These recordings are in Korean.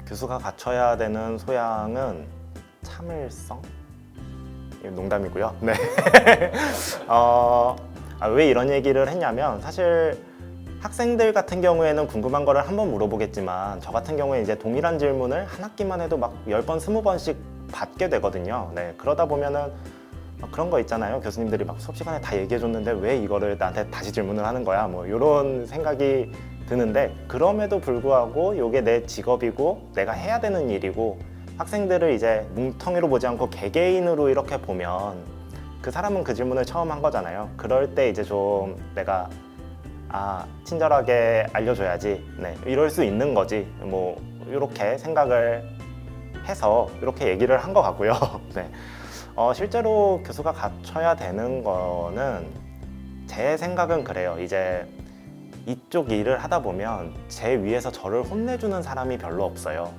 교수가 갖춰야 되는 소양은 참을성? 농담이고요. 네. 왜 이런 얘기를 했냐면 사실 학생들 같은 경우에는 궁금한 거를 한번 물어보겠지만 저 같은 경우에 이제 동일한 질문을 한 학기만 해도 막 10번, 20번씩 받게 되거든요. 네. 그러다 보면은 그런 거 있잖아요. 교수님들이 막 수업 시간에 다 얘기해 줬는데 왜 이거를 나한테 다시 질문을 하는 거야? 뭐 이런 생각이 드는데 그럼에도 불구하고 이게 내 직업이고 내가 해야 되는 일이고 학생들을 이제 뭉텅이로 보지 않고 개개인으로 이렇게 보면 그 사람은 그 질문을 처음 한 거잖아요. 그럴 때 이제 좀 내가 친절하게 알려줘야지. 네, 이럴 수 있는 거지. 뭐 이렇게 생각을 해서 이렇게 얘기를 한 것 같고요. 네. 실제로 교수가 갖춰야 되는 거는 제 생각은 그래요. 이제 이쪽 일을 하다 보면 제 위에서 저를 혼내주는 사람이 별로 없어요.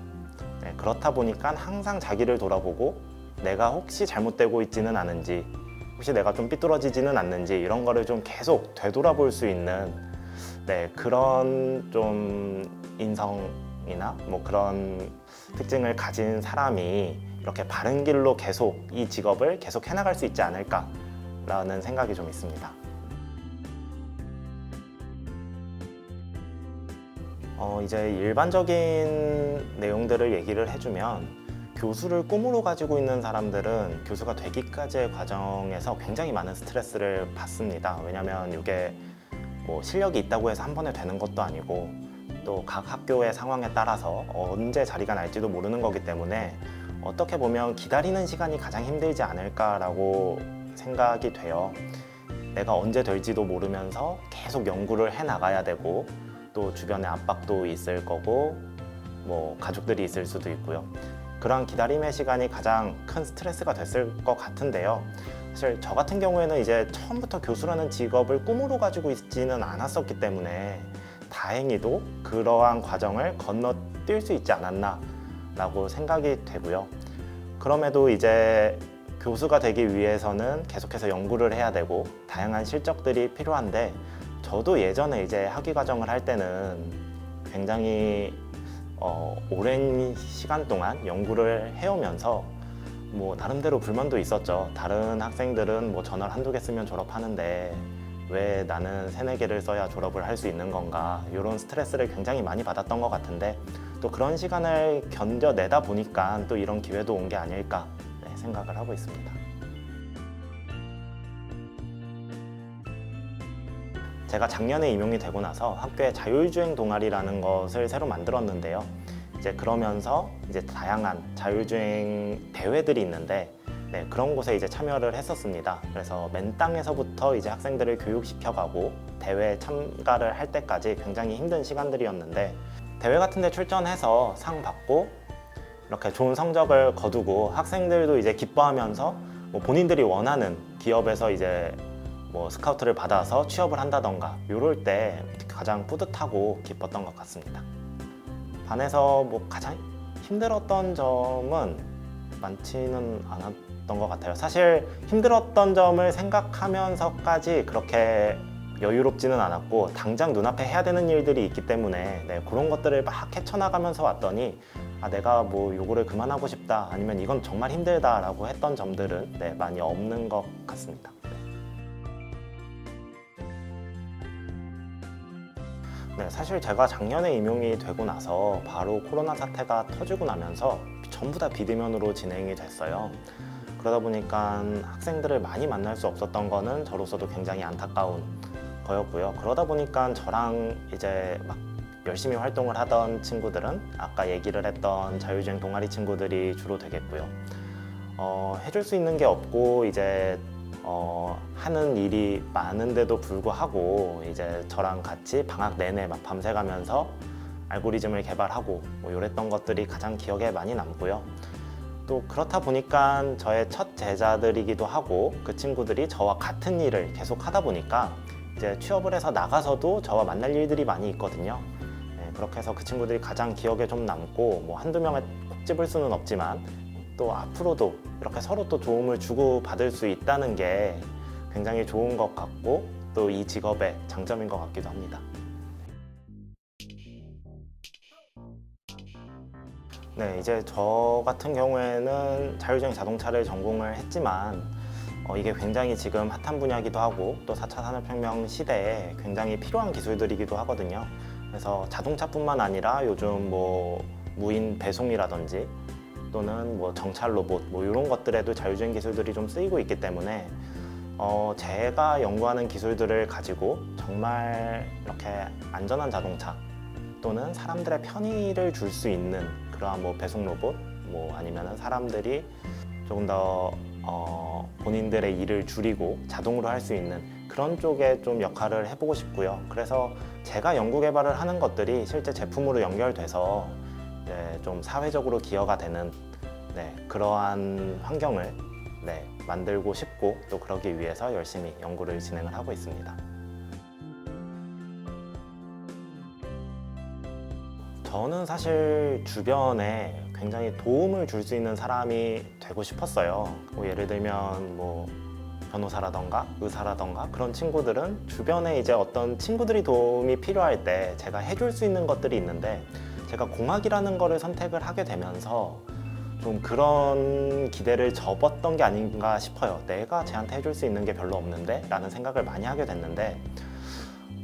네, 그렇다 보니까 항상 자기를 돌아보고 내가 혹시 잘못되고 있지는 않은지 혹시 내가 좀 삐뚤어지지는 않는지 이런 거를 좀 계속 되돌아볼 수 있는 그런 좀 인성이나 뭐 그런 특징을 가진 사람이 이렇게 바른 길로 계속 이 직업을 계속 해나갈 수 있지 않을까라는 생각이 좀 있습니다. 이제 일반적인 내용들을 얘기를 해주면 교수를 꿈으로 가지고 있는 사람들은 교수가 되기까지의 과정에서 굉장히 많은 스트레스를 받습니다. 왜냐하면 이게 뭐 실력이 있다고 해서 한 번에 되는 것도 아니고 또 각 학교의 상황에 따라서 언제 자리가 날지도 모르는 거기 때문에 어떻게 보면 기다리는 시간이 가장 힘들지 않을까라고 생각이 돼요. 내가 언제 될지도 모르면서 계속 연구를 해 나가야 되고 또 주변에 압박도 있을 거고 뭐 가족들이 있을 수도 있고요. 그런 기다림의 시간이 가장 큰 스트레스가 됐을 것 같은데요. 사실 저 같은 경우에는 이제 처음부터 교수라는 직업을 꿈으로 가지고 있지는 않았었기 때문에 다행히도 그러한 과정을 건너뛸 수 있지 않았나 라고 생각이 되고요. 그럼에도 이제 교수가 되기 위해서는 계속해서 연구를 해야 되고 다양한 실적들이 필요한데 저도 예전에 이제 학위 과정을 할 때는 굉장히 오랜 시간 동안 연구를 해오면서 뭐 나름대로 불만도 있었죠. 다른 학생들은 뭐 저널 한두 개 쓰면 졸업하는데 왜 나는 세네 개를 써야 졸업을 할 수 있는 건가, 이런 스트레스를 굉장히 많이 받았던 것 같은데 또 그런 시간을 견뎌내다 보니까 또 이런 기회도 온 게 아닐까 생각을 하고 있습니다. 제가 작년에 임용이 되고 나서 학교에 자율주행 동아리라는 것을 새로 만들었는데요. 이제 그러면서 이제 다양한 자율주행 대회들이 있는데 그런 곳에 이제 참여를 했었습니다. 그래서 맨 땅에서부터 이제 학생들을 교육시켜가고 대회에 참가를 할 때까지 굉장히 힘든 시간들이었는데 대회 같은 데 출전해서 상 받고 이렇게 좋은 성적을 거두고 학생들도 이제 기뻐하면서 뭐 본인들이 원하는 기업에서 이제 뭐 스카우트를 받아서 취업을 한다던가 이럴 때 가장 뿌듯하고 기뻤던 것 같습니다. 반에서 뭐 가장 힘들었던 점은 많지는 않았던 것 같아요. 사실 힘들었던 점을 생각하면서까지 그렇게 여유롭지는 않았고 당장 눈앞에 해야 되는 일들이 있기 때문에 그런 것들을 막 헤쳐나가면서 왔더니 내가 뭐 요거를 그만하고 싶다 아니면 이건 정말 힘들다라고 했던 점들은 많이 없는 것 같습니다. 사실 제가 작년에 임용이 되고 나서 바로 코로나 사태가 터지고 나면서 전부 다 비대면으로 진행이 됐어요. 그러다 보니까 학생들을 많이 만날 수 없었던 거는 저로서도 굉장히 안타까운 거였고요. 그러다 보니까 저랑 이제 막 열심히 활동을 하던 친구들은 아까 얘기를 했던 자율주행 동아리 친구들이 주로 되겠고요. 해줄 수 있는 게 없고 이제 하는 일이 많은데도 불구하고 이제 저랑 같이 방학 내내 막 밤새 가면서 알고리즘을 개발하고 뭐 이랬던 것들이 가장 기억에 많이 남고요. 또 그렇다 보니까 저의 첫 제자들이기도 하고 그 친구들이 저와 같은 일을 계속 하다 보니까 이제 취업을 해서 나가서도 저와 만날 일들이 많이 있거든요. 그렇게 해서 그 친구들이 가장 기억에 좀 남고 뭐 한두 명을 콕 집을 수는 없지만 또 앞으로도 이렇게 서로 또 도움을 주고 받을 수 있다는 게 굉장히 좋은 것 같고 또 이 직업의 장점인 것 같기도 합니다. 네, 이제 저 같은 경우에는 자율주행 자동차를 전공을 했지만 이게 굉장히 지금 핫한 분야이기도 하고 또 4차 산업혁명 시대에 굉장히 필요한 기술들이기도 하거든요. 그래서 자동차뿐만 아니라 요즘 뭐 무인 배송이라든지 또는 뭐 정찰 로봇 뭐 이런 것들에도 자율주행 기술들이 좀 쓰이고 있기 때문에 제가 연구하는 기술들을 가지고 정말 이렇게 안전한 자동차 또는 사람들의 편의를 줄 수 있는 그러한 뭐 배송 로봇 뭐 아니면은 사람들이 조금 더 본인들의 일을 줄이고 자동으로 할 수 있는 그런 쪽에 좀 역할을 해보고 싶고요. 그래서 제가 연구 개발을 하는 것들이 실제 제품으로 연결돼서 좀 사회적으로 기여가 되는 그러한 환경을 만들고 싶고 또 그러기 위해서 열심히 연구를 진행을 하고 있습니다. 저는 사실 주변에 굉장히 도움을 줄 수 있는 사람이 되고 싶었어요. 뭐 예를 들면 뭐 변호사라던가 의사라던가 그런 친구들은 주변에 이제 어떤 친구들이 도움이 필요할 때 제가 해줄 수 있는 것들이 있는데 제가 공학이라는 거를 선택을 하게 되면서 좀 그런 기대를 접었던 게 아닌가 싶어요. 내가 쟤한테 해줄 수 있는 게 별로 없는데? 라는 생각을 많이 하게 됐는데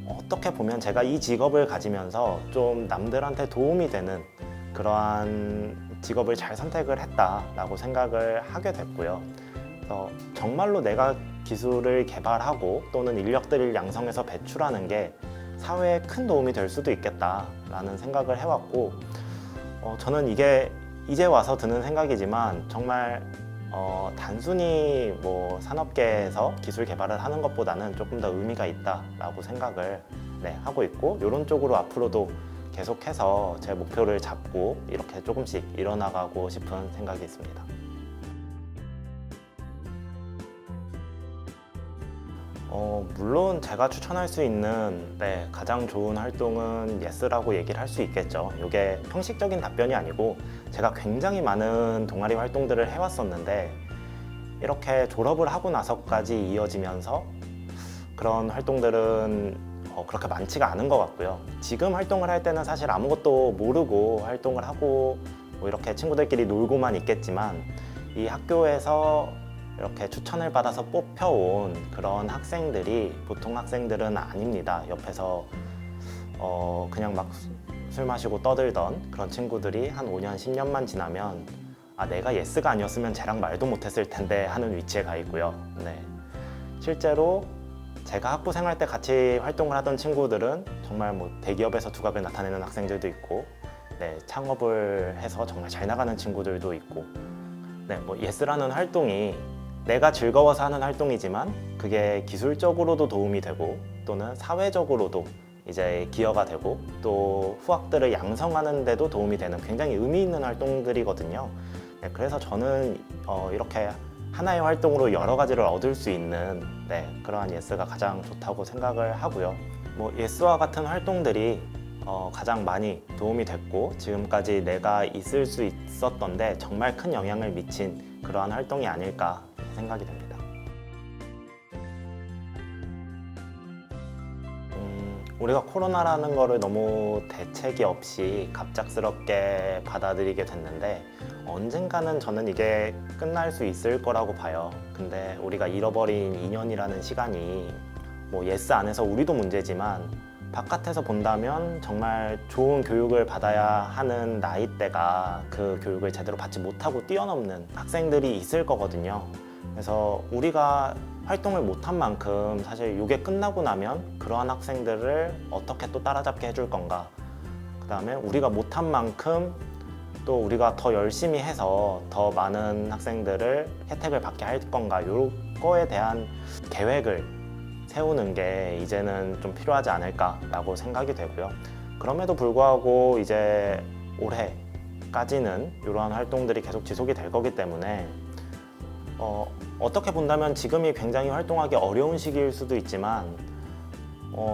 어떻게 보면 제가 이 직업을 가지면서 좀 남들한테 도움이 되는 그러한 직업을 잘 선택을 했다라고 생각을 하게 됐고요. 그래서 정말로 내가 기술을 개발하고 또는 인력들을 양성해서 배출하는 게 사회에 큰 도움이 될 수도 있겠다라는 생각을 해왔고 저는 이게 이제 와서 드는 생각이지만 정말 단순히 뭐 산업계에서 기술 개발을 하는 것보다는 조금 더 의미가 있다라고 생각을 하고 있고 이런 쪽으로 앞으로도 계속해서 제 목표를 잡고 이렇게 조금씩 이뤄나가고 싶은 생각이 있습니다. 물론 제가 추천할 수 있는 가장 좋은 활동은 예스라고 얘기를 할 수 있겠죠. 이게 형식적인 답변이 아니고 제가 굉장히 많은 동아리 활동들을 해왔었는데 이렇게 졸업을 하고 나서까지 이어지면서 그런 활동들은 그렇게 많지가 않은 것 같고요. 지금 활동을 할 때는 사실 아무것도 모르고 활동을 하고 뭐 이렇게 친구들끼리 놀고만 있겠지만 이 학교에서 이렇게 추천을 받아서 뽑혀온 그런 학생들이 보통 학생들은 아닙니다. 옆에서 그냥 막 술 마시고 떠들던 그런 친구들이 한 5년, 10년만 지나면 내가 예스가 아니었으면 쟤랑 말도 못했을 텐데 하는 위치에 가 있고요. 실제로 제가 학부 생활 때 같이 활동을 하던 친구들은 정말 뭐 대기업에서 두각을 나타내는 학생들도 있고 창업을 해서 정말 잘 나가는 친구들도 있고 뭐 예스라는 활동이 내가 즐거워서 하는 활동이지만 그게 기술적으로도 도움이 되고 또는 사회적으로도 이제 기여가 되고 또 후학들을 양성하는 데도 도움이 되는 굉장히 의미 있는 활동들이거든요. 그래서 저는 이렇게 하나의 활동으로 여러 가지를 얻을 수 있는 그러한 예스가 가장 좋다고 생각을 하고요. 뭐 예스와 같은 활동들이 가장 많이 도움이 됐고 지금까지 내가 있을 수 있었던데 정말 큰 영향을 미친 그러한 활동이 아닐까 생각이 됩니다. 우리가 코로나라는 거를 너무 대책이 없이 갑작스럽게 받아들이게 됐는데 언젠가는 저는 이게 끝날 수 있을 거라고 봐요. 근데 우리가 잃어버린 2년이라는 시간이 뭐 예스 안에서 우리도 문제지만 바깥에서 본다면 정말 좋은 교육을 받아야 하는 나이대가 그 교육을 제대로 받지 못하고 뛰어넘는 학생들이 있을 거거든요. 그래서 우리가 활동을 못한 만큼 사실 이게 끝나고 나면 그러한 학생들을 어떻게 또 따라잡게 해줄 건가, 그 다음에 우리가 못한 만큼 또 우리가 더 열심히 해서 더 많은 학생들을 혜택을 받게 할 건가, 요거에 대한 계획을 세우는 게 이제는 좀 필요하지 않을까라고 생각이 되고요. 그럼에도 불구하고 이제 올해까지는 이러한 활동들이 계속 지속이 될 거기 때문에 어떻게 본다면 지금이 굉장히 활동하기 어려운 시기일 수도 있지만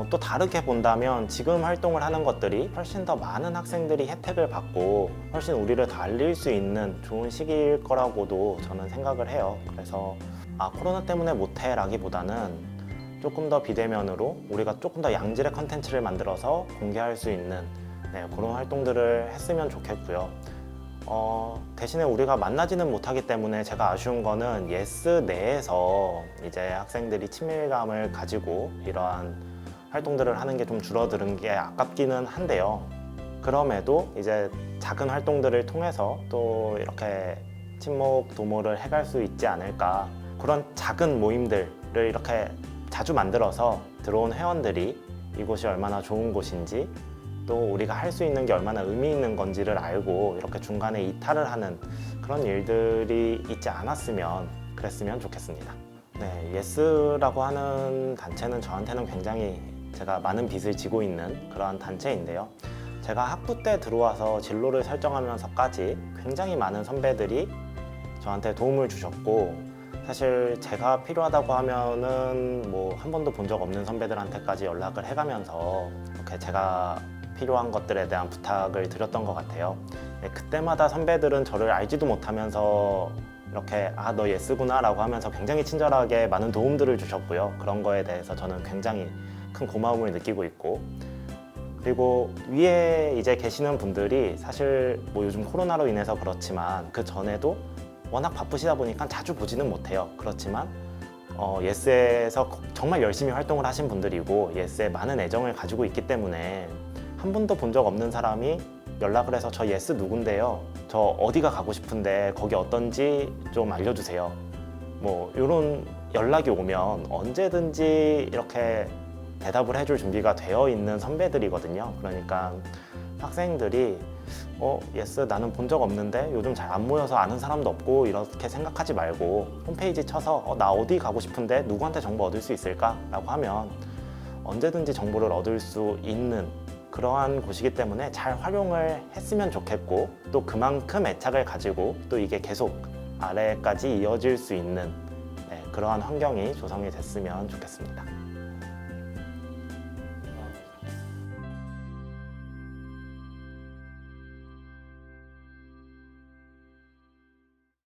또 다르게 본다면 지금 활동을 하는 것들이 훨씬 더 많은 학생들이 혜택을 받고 훨씬 우리를 더 알릴 수 있는 좋은 시기일 거라고도 저는 생각을 해요. 그래서 코로나 때문에 못해 라기보다는 조금 더 비대면으로 우리가 조금 더 양질의 컨텐츠를 만들어서 공개할 수 있는 그런 활동들을 했으면 좋겠고요. 대신에 우리가 만나지는 못하기 때문에 제가 아쉬운 거는 예스 내에서 이제 학생들이 친밀감을 가지고 이러한 활동들을 하는 게 좀 줄어드는 게 아깝기는 한데요. 그럼에도 이제 작은 활동들을 통해서 또 이렇게 친목 도모를 해갈 수 있지 않을까. 그런 작은 모임들을 이렇게 자주 만들어서 들어온 회원들이 이곳이 얼마나 좋은 곳인지 또 우리가 할 수 있는 게 얼마나 의미 있는 건지를 알고 이렇게 중간에 이탈을 하는 그런 일들이 있지 않았으면 그랬으면 좋겠습니다. 네, 예스라고 하는 단체는 저한테는 굉장히 제가 많은 빚을 지고 있는 그러한 단체인데요. 제가 학부 때 들어와서 진로를 설정하면서까지 굉장히 많은 선배들이 저한테 도움을 주셨고, 사실 제가 필요하다고 하면은 뭐 한 번도 본 적 없는 선배들한테까지 연락을 해가면서 이렇게 제가 필요한 것들에 대한 부탁을 드렸던 것 같아요. 네, 그때마다 선배들은 저를 알지도 못하면서 이렇게 아, 너 예스구나 라고 하면서 굉장히 친절하게 많은 도움들을 주셨고요. 그런 거에 대해서 저는 굉장히 큰 고마움을 느끼고 있고, 그리고 위에 이제 계시는 분들이 사실 뭐 요즘 코로나로 인해서 그렇지만 그 전에도 워낙 바쁘시다 보니까 자주 보지는 못해요. 그렇지만 예스에서 정말 열심히 활동을 하신 분들이고 예스에 많은 애정을 가지고 있기 때문에 한 번도 본 적 없는 사람이 연락을 해서 저 예스 누군데요? 저 어디가 가고 싶은데 거기 어떤지 좀 알려주세요. 뭐 이런 연락이 오면 언제든지 이렇게 대답을 해줄 준비가 되어 있는 선배들이거든요. 그러니까 학생들이 예스 나는 본 적 없는데 요즘 잘 안 모여서 아는 사람도 없고 이렇게 생각하지 말고 홈페이지 쳐서 나 어디 가고 싶은데 누구한테 정보 얻을 수 있을까? 라고 하면 언제든지 정보를 얻을 수 있는 그러한 곳이기 때문에 잘 활용을 했으면 좋겠고, 또 그만큼 애착을 가지고 또 이게 계속 아래까지 이어질 수 있는 그러한 환경이 조성이 됐으면 좋겠습니다.